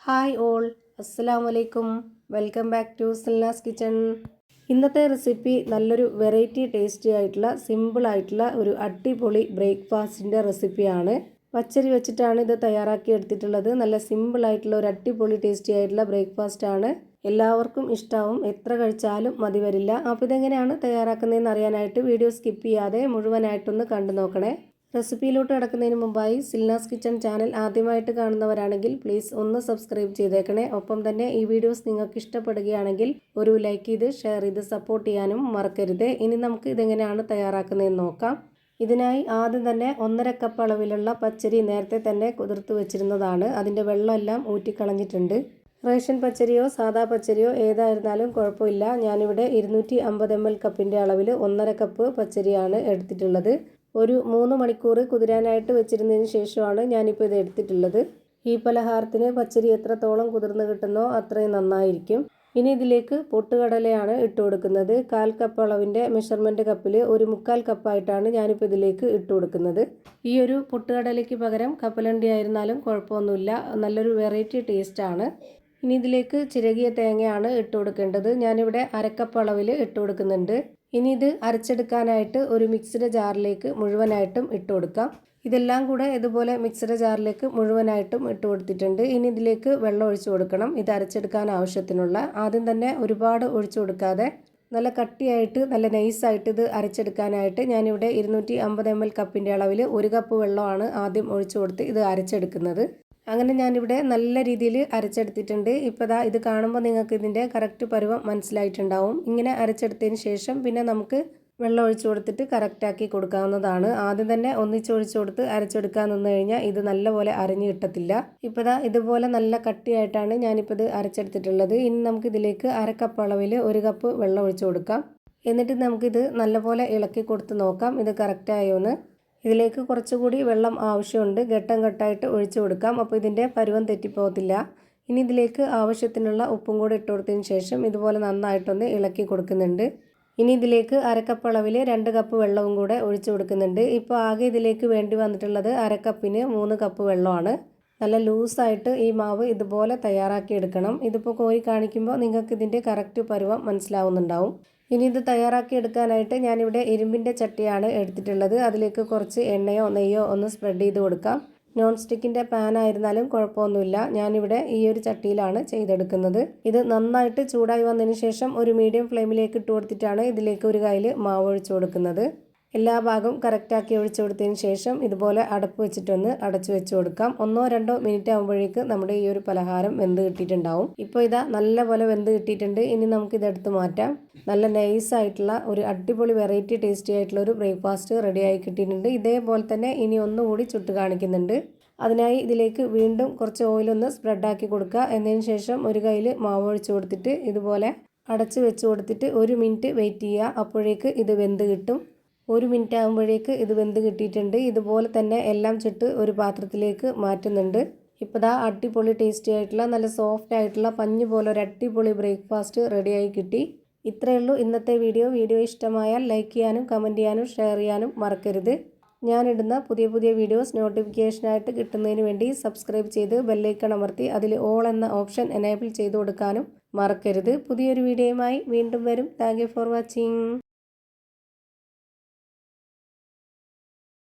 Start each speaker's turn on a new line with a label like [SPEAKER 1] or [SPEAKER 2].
[SPEAKER 1] Hi all, അസ്സലാമു അലൈക്കും. Welcome back to Silna's kitchen. ഇന്നത്തെ റെസിപ്പി നല്ലൊരു വെറൈറ്റി ടേസ്റ്റി ആയിട്ടുള്ള സിമ്പിൾ ആയിട്ടുള്ള ഒരു അടിപൊളി ബ്രേക്ക്ഫാസ്റ്റിൻ്റെ റെസിപ്പിയാണ്. പച്ചരി വെച്ചിട്ടാണ് ഇത് തയ്യാറാക്കി എടുത്തിട്ടുള്ളത്. നല്ല സിമ്പിൾ ആയിട്ടുള്ള ഒരു അടിപൊളി ടേസ്റ്റി ആയിട്ടുള്ള ബ്രേക്ക്ഫാസ്റ്റ് ആണ്. എല്ലാവർക്കും ഇഷ്ടാവും, എത്ര കഴിച്ചാലും മതി വരില്ല. അപ്പോൾ ഇതെങ്ങനെയാണ് തയ്യാറാക്കുന്നതെന്ന് അറിയാനായിട്ട് വീഡിയോ സ്കിപ്പ് ചെയ്യാതെ മുഴുവനായിട്ടൊന്ന് കണ്ടു നോക്കണേ. റെസിപ്പിയിലോട്ട് കിടക്കുന്നതിന് മുമ്പായി സിൽനാസ് കിച്ചൺ ചാനൽ ആദ്യമായിട്ട് കാണുന്നവരാണെങ്കിൽ പ്ലീസ് ഒന്ന് സബ്സ്ക്രൈബ് ചെയ്തേക്കണേ. ഒപ്പം തന്നെ ഈ വീഡിയോസ് നിങ്ങൾക്ക് ഇഷ്ടപ്പെടുകയാണെങ്കിൽ ഒരു ലൈക്ക് ചെയ്ത് ഷെയർ ചെയ്ത് സപ്പോർട്ട് ചെയ്യാനും മറക്കരുത്. ഇനി നമുക്ക് ഇതെങ്ങനെയാണ് തയ്യാറാക്കുന്നതെന്ന് നോക്കാം. ഇതിനായി ആദ്യം തന്നെ 1.5 കപ്പ് അളവിലുള്ള പച്ചരി നേരത്തെ തന്നെ കുതിർത്ത് വെച്ചിരുന്നതാണ്. അതിൻ്റെ വെള്ളമെല്ലാം ഊറ്റിക്കളഞ്ഞിട്ടുണ്ട്. റേഷൻ പച്ചരിയോ സാദാ പച്ചരിയോ ഏതായിരുന്നാലും കുഴപ്പമില്ല. ഞാനിവിടെ 250 ml കപ്പിൻ്റെ അളവിൽ 1.5 കപ്പ് പച്ചരിയാണ് എടുത്തിട്ടുള്ളത്. ഒരു 3 മണിക്കൂർ കുതിരാനായിട്ട് വെച്ചിരുന്നതിന് ശേഷമാണ് ഞാനിപ്പോൾ ഇത് എടുത്തിട്ടുള്ളത്. ഈ പലഹാരത്തിന് പച്ചരി എത്രത്തോളം കുതിർന്ന് കിട്ടുന്നോ അത്രയും നന്നായിരിക്കും. ഇനി ഇതിലേക്ക് പൊട്ടുകടലയാണ് ഇട്ട് കൊടുക്കുന്നത്. 1/4 കപ്പ് അളവിൻ്റെ മെഷർമെൻറ്റ് കപ്പിൽ 1/4 കപ്പായിട്ടാണ് ഞാനിപ്പോൾ ഇതിലേക്ക് ഇട്ട് കൊടുക്കുന്നത്. ഈ ഒരു പൊട്ടുകടലയ്ക്ക് പകരം കപ്പലണ്ടി ആയിരുന്നാലും കുഴപ്പമൊന്നുമില്ല, നല്ലൊരു വെറൈറ്റി ടേസ്റ്റാണ്. ഇനി ഇതിലേക്ക് ചിരകിയ തേങ്ങയാണ് ഇട്ട് കൊടുക്കേണ്ടത്. ഞാനിവിടെ 1/2 കപ്പ് അളവിൽ ഇട്ട് കൊടുക്കുന്നുണ്ട്. ഇനി ഇത് അരച്ചെടുക്കാനായിട്ട് ഒരു മിക്സിയുടെ ജാറിലേക്ക് മുഴുവനായിട്ടും ഇട്ട് കൊടുക്കാം. ഇതെല്ലാം കൂടെ ഇതുപോലെ മിക്സിയുടെ ജാറിലേക്ക് മുഴുവനായിട്ടും ഇട്ട് കൊടുത്തിട്ടുണ്ട്. ഇനി ഇതിലേക്ക് വെള്ളം ഒഴിച്ചു കൊടുക്കണം. ഇത് അരച്ചെടുക്കാൻ ആവശ്യത്തിനുള്ള. ആദ്യം തന്നെ ഒരുപാട് ഒഴിച്ചു കൊടുക്കാതെ നല്ല കട്ടിയായിട്ട് നല്ല നൈസായിട്ട് ഇത് അരച്ചെടുക്കാനായിട്ട് ഞാനിവിടെ 250 ml കപ്പിൻ്റെ അളവിൽ 1 കപ്പ് വെള്ളമാണ് ആദ്യം ഒഴിച്ചു കൊടുത്ത് ഇത് അരച്ചെടുക്കുന്നത്. അങ്ങനെ ഞാനിവിടെ നല്ല രീതിയിൽ അരച്ചെടുത്തിട്ടുണ്ട്. ഇപ്പോൾ ഇത് കാണുമ്പോൾ നിങ്ങൾക്ക് ഇതിൻ്റെ കറക്റ്റ് പരുവം മനസ്സിലായിട്ടുണ്ടാവും. ഇങ്ങനെ അരച്ചെടുത്തതിന് ശേഷം പിന്നെ നമുക്ക് വെള്ളം ഒഴിച്ചു കൊടുത്തിട്ട് കറക്റ്റാക്കി കൊടുക്കാവുന്നതാണ്. ആദ്യം തന്നെ ഒന്നിച്ചൊഴിച്ചു കൊടുത്ത് അരച്ചെടുക്കാൻ നിന്ന് കഴിഞ്ഞാൽ ഇത് നല്ലപോലെ അരഞ്ഞു കിട്ടത്തില്ല. ഇപ്പോൾ ഇതുപോലെ നല്ല കട്ടിയായിട്ടാണ് ഞാനിപ്പോൾ ഇത് അരച്ചെടുത്തിട്ടുള്ളത്. ഇനി നമുക്കിതിലേക്ക് 1/2 കപ്പ് അളവിൽ 1 കപ്പ് വെള്ളം ഒഴിച്ചു കൊടുക്കാം. എന്നിട്ട് നമുക്കിത് നല്ലപോലെ ഇളക്കി കൊടുത്ത് നോക്കാം ഇത് കറക്റ്റായോന്ന്. ഇതിലേക്ക് കുറച്ചുകൂടി വെള്ളം ആവശ്യമുണ്ട്. ഘട്ടം ഘട്ടമായിട്ട് ഒഴിച്ചു കൊടുക്കാം. അപ്പോൾ ഇതിൻ്റെ പരുവം തെറ്റിപ്പോകത്തില്ല. ഇനി ഇതിലേക്ക് ആവശ്യത്തിനുള്ള ഉപ്പും കൂടി ഇട്ട് കൊടുത്തതിന് ശേഷം ഇതുപോലെ നന്നായിട്ടൊന്ന് ഇളക്കി കൊടുക്കുന്നുണ്ട്. ഇനി ഇതിലേക്ക് 1/2 കപ്പ് അളവിൽ 2 കപ്പ് വെള്ളവും കൂടെ ഒഴിച്ചു കൊടുക്കുന്നുണ്ട്. ഇപ്പോൾ ആകെ ഇതിലേക്ക് വേണ്ടി വന്നിട്ടുള്ളത് 1/2 കപ്പിന് 3 കപ്പ് വെള്ളമാണ്. നല്ല ലൂസായിട്ട് ഈ മാവ് ഇതുപോലെ തയ്യാറാക്കി എടുക്കണം. ഇതിപ്പോൾ കോരി കാണിക്കുമ്പോൾ നിങ്ങൾക്ക് ഇതിൻ്റെ കറക്റ്റ് പരുവം മനസ്സിലാവുന്നുണ്ടാവും. ഇനി ഇത് തയ്യാറാക്കി എടുക്കാനായിട്ട് ഞാനിവിടെ ഇരുമ്പിൻ്റെ ചട്ടിയാണ് എടുത്തിട്ടുള്ളത്. അതിലേക്ക് കുറച്ച് എണ്ണയോ നെയ്യോ ഒന്ന് സ്പ്രെഡ് ചെയ്ത് കൊടുക്കാം. നോൺ സ്റ്റിക്കിൻ്റെ പാൻ ആയിരുന്നാലും കുഴപ്പമൊന്നുമില്ല. ഞാനിവിടെ ഈ ഒരു ചട്ടിയിലാണ് ചെയ്തെടുക്കുന്നത്. ഇത് നന്നായിട്ട് ചൂടായി വന്നതിന് ശേഷം ഒരു മീഡിയം ഫ്ലെയിമിലേക്ക് ഇട്ട് കൊടുത്തിട്ടാണ് ഇതിലേക്ക് ഒരു കയ്യിൽ മാവ് ഒഴിച്ചു കൊടുക്കുന്നത്. എല്ലാ ഭാഗവും കറക്റ്റാക്കി ഒഴിച്ചു കൊടുത്തതിന് ശേഷം ഇതുപോലെ അടപ്പ് വെച്ചിട്ടൊന്ന് അടച്ചു വെച്ച് കൊടുക്കാം. 1-2 മിനിറ്റ് ആകുമ്പോഴേക്ക് നമ്മുടെ ഈ ഒരു പലഹാരം വെന്ത് കിട്ടിയിട്ടുണ്ടാവും. ഇപ്പോൾ നല്ലപോലെ വെന്ത് കിട്ടിയിട്ടുണ്ട്. ഇനി നമുക്കിതെടുത്ത് മാറ്റാം. നല്ല നൈസായിട്ടുള്ള ഒരു അടിപൊളി വെറൈറ്റി ടേസ്റ്റി ആയിട്ടുള്ള ഒരു ബ്രേക്ക്ഫാസ്റ്റ് റെഡിയായി കിട്ടിയിട്ടുണ്ട്. ഇതേപോലെ തന്നെ ഇനി ഒന്നുകൂടി ചുട്ട് കാണിക്കുന്നുണ്ട്. അതിനായി ഇതിലേക്ക് വീണ്ടും കുറച്ച് ഓയിലൊന്ന് സ്പ്രെഡാക്കി കൊടുക്കുക. എന്നതിന് ശേഷം ഒരു കയ്യിൽ മാവ് ഒഴിച്ച് കൊടുത്തിട്ട് ഇതുപോലെ അടച്ച് വെച്ച് കൊടുത്തിട്ട് 1 മിനിറ്റ് വെയിറ്റ് ചെയ്യുക. അപ്പോഴേക്ക് ഇത് വെന്ത് കിട്ടും. 1 മിനിറ്റ് ആകുമ്പോഴേക്ക് ഇത് വെന്ത് കിട്ടിയിട്ടുണ്ട്. ഇതുപോലെ തന്നെ എല്ലാം ചുട്ട് ഒരു പാത്രത്തിലേക്ക് മാറ്റുന്നുണ്ട്. ഇപ്പോൾ അടിപൊളി ടേസ്റ്റി ആയിട്ടുള്ള നല്ല സോഫ്റ്റ് ആയിട്ടുള്ള പഞ്ഞ് പോലെ ഒരു അടിപൊളി ബ്രേക്ക്ഫാസ്റ്റ് റെഡിയായി കിട്ടി. ഇത്രയേ ഉള്ളൂ ഇന്നത്തെ വീഡിയോ ഇഷ്ടമായാൽ ലൈക്ക് ചെയ്യാനും കമൻറ്റ് ചെയ്യാനും ഷെയർ ചെയ്യാനും മറക്കരുത്. ഞാനിടുന്ന പുതിയ വീഡിയോസ് നോട്ടിഫിക്കേഷനായിട്ട് കിട്ടുന്നതിന് വേണ്ടി സബ്സ്ക്രൈബ് ചെയ്ത് ബെല്ലൈക്കൺ അമർത്തി അതിൽ ഓൾ എന്ന ഓപ്ഷൻ എനേബിൾ ചെയ്ത് കൊടുക്കാനും മറക്കരുത്. പുതിയൊരു വീഡിയോയുമായി വീണ്ടും വരും. Thank you for watching.